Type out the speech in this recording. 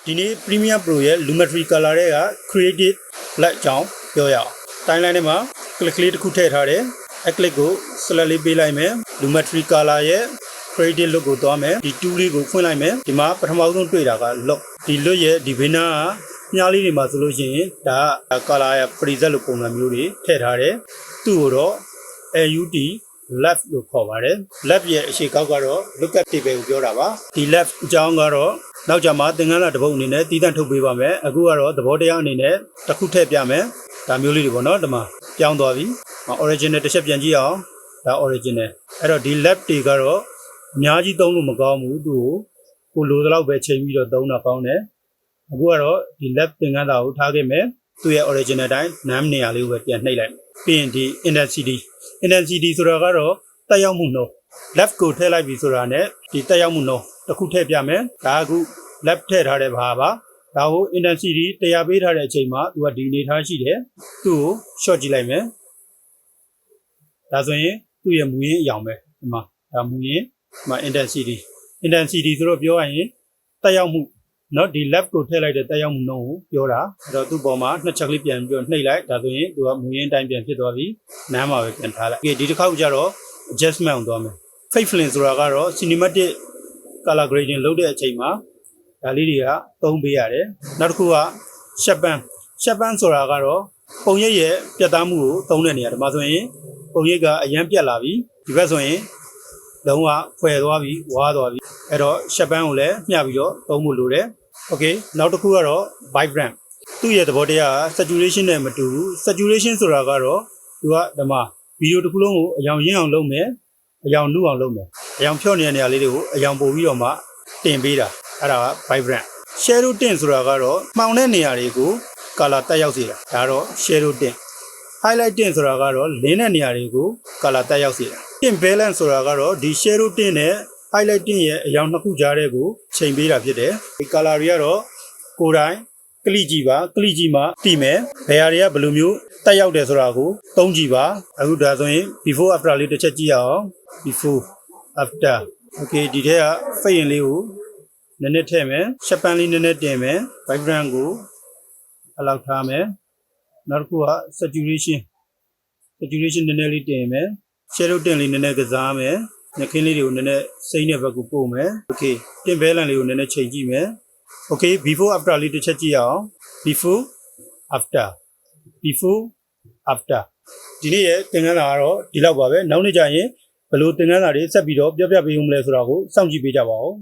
ဒီနေ့ Premiere Pro ရဲ့ Lumetri Color တွေက Creative Black ကြောင်းပြောရအောင် Timeline ထဲမှာ click လေးတစ်ခုထည့်ထားတယ်။ အဲ့ click ကို select လေးပေးလိုက်မယ်။ Lumetri Color ရဲ့ Creative Look ကိုသွားမယ်။ဒီ tool လေးကိုဖွင့်လိုက်မယ်။ဒီမှာပထမဆုံးတွေ့တာက Look ဒီ Look ရဲ့ဒီဘေးနားကမြားလေးတွေမှာဆိုလို့ရှိရင်ဒါက color ရဲ့ preset လို့ပုံစံမျိုးတွေထည့်ထားတယ်။သူ့ကိုတော့ LUT left လို့ခေါ်ပါတယ် left ရဲ့အရှိကောက်ကတော့ lookup table ကိုပြောတာပါဒီ left အကြောင်းကတော့နောက်ကြမှာသင်္ကန်းလာတစ်ပုဒ်အနေနဲ့တည်တံ့ထုတ်ပေးပါမယ်အခုကတော့သဘောတရားအနေနဲ့တစ်ခုထည့်ပြမယ်ဒါမျိုးလေးတွေပေါ့နော်ဒီမှာပြောင်းသွားပြီ original တစ်ချက်ပြန်ကြည့်အောင်ဒါ original အဲ့တော့ဒီ left တွေကတော့အများကြီးသုံးလို့မကောင်းဘူးသူ့ကိုလိုသလောက်ပဲချိန်ပြီးတော့သုံးတာကောင်းတယ်အခုကတော့ဒီ left သင်္ကန်းလာကိုထားခဲ့မယ်သူ့ရဲ့ original တိုင်း name နေရာလေးကိုပဲပြန်နှိပ်လိုက်ပြီးရင်ဒီ intensity ဆိုတာကတော့တက်ရောက်မှုနှုန်း left ကိုထည့်လိုက်ပြီဆိုတာနဲ့ဒီတက်ရောက်မှုနှုန်းတစ်ခုထည့်ပြမယ်ဒါကအခု left ထည့်ထားတဲ့ဘာပါဒါကို intensity 100ပေးထားတဲ့အချိန်မှာသူကဒီအနေထားရှိတယ်သူ့ကို short ကြည့်လိုက်မယ်ဒါဆိုရင်သူ့ရဲ့မူရင်းအရောင်ပဲဒီမှာဒါမူရင်းဒီမှာ intensity ဆိုတော့ပြောရရင်တက်ရောက်မှုเนาะဒီ left ကိုထည့်လိုက်တဲ့တက်ရောက်မှုနှုန်းကိုပြောတာအဲ့တော့သူ့ပေါ်မှာနှစ်ချက်ကလေးပြန်ပြီးတော့နှိပ်လိုက်ဒါဆိုရင်သူကမူရင်းအတိုင်းပြန်ဖြစ်သွားပြီနားမှာပဲပြန်ထားလိုက်ဒီတစ်ခေါက်ကျတော့ adjustment ကိုသွားမယ် fade filling ဆိုတာကတော့ cinematic color grading လုပ်တဲ့အချိန်မှာဒါလေးတွေကသုံးပေးရတယ်နောက်တစ်ခုက sharpen ဆိုတာကတော့ပုံရိပ်ရဲ့ပြတ်သားမှုကိုသုံးတဲ့နေရာဒီမှာဆိုရင်ပုံရိပ်ကအရန်ပြတ်လာပြီဒီဘက်ဆိုရင်လုံးဝဖွယ်သွားပြီဝါးသွားပြီအဲ့တော့ sharpen ကိုလည်းမျှပြီးတော့သုံးဖို့လိုတယ်โอเคနောက်တစ်ခုကတော့ vibrant သူ့ရဲ့သဘောတရားက saturation နဲ့မတူဘူး saturation ဆိုတာကတော့သူကဒီမှာဗီဒီယိုတစ်ခုလုံးကိုအယောင်ရင်းအောင်လုပ်မယ်အယောင်နုအောင်လုပ်မယ်အယောင်ဖြော့နေတဲ့နေရာလေးတွေကိုအယောင်ပို့ပြီးတော့မှတင်ပေးတာအဲ့ဒါက vibrant shadow tint ဆိုတာကတော့မှောင်တဲ့နေရာတွေကို color တက်ရောက်စေတာဒါတော့ shadow tint highlight tint ဆိုတာကတော့လင်းတဲ့နေရာတွေကို color တက်ရောက်စေတာ tint balance ဆိုတာကတော့ဒီ shadow tint နဲ့ highlight tint ရဲ့အယောင်နှစ်ခုကြားတဲ့ကိုချိန်ပေးတာဖြစ်တယ်ဒီ color တွေကတော့ကိုယ်တိုင်ကလိကြည့်ပါကလိကြည့်မှသိမယ်ဘယ်ဟာတွေကဘယ်လိုမျိုးတက်ရောက်တယ်ဆိုတာကိုသုံးကြည့်ပါအခုဒါဆိုရင် before after လေးတစ်ချက်ကြည့်ရအောင် before after okay ဒီထဲက fade လေးကိုနည်းနည်းထည့်မယ် sharpen လေးနည်းနည်းတင်မယ် vibrant ကိုအလောက်ထားမယ်နောက်တစ်ခုက saturation နည်းနည်းလေးတင်မယ် shadow tint လေးနည်းနည်းကစားမယ်ညခင်းလေးတွေကိုနည်းနည်းစိမ့်တဲ့ဘက်ကိုပို့မယ် okay tint balance လေးကိုနည်းနည်းချိန်ကြည့်မယ် okay before after လေးတစ်ချက်ကြည့်ရအောင် before after ဒီနေ့ရဲ့သင်ခန်းစာကတော့ဒီလောက်ပါပဲနောက်နေ့ကျရင်ဘယ်လိုသင်ခန်းစာတွေဆက်ပြီးတော့ပြောပြပေးဦးမလဲဆိုတာကိုစောင့်ကြည့်ပေးကြပါဦး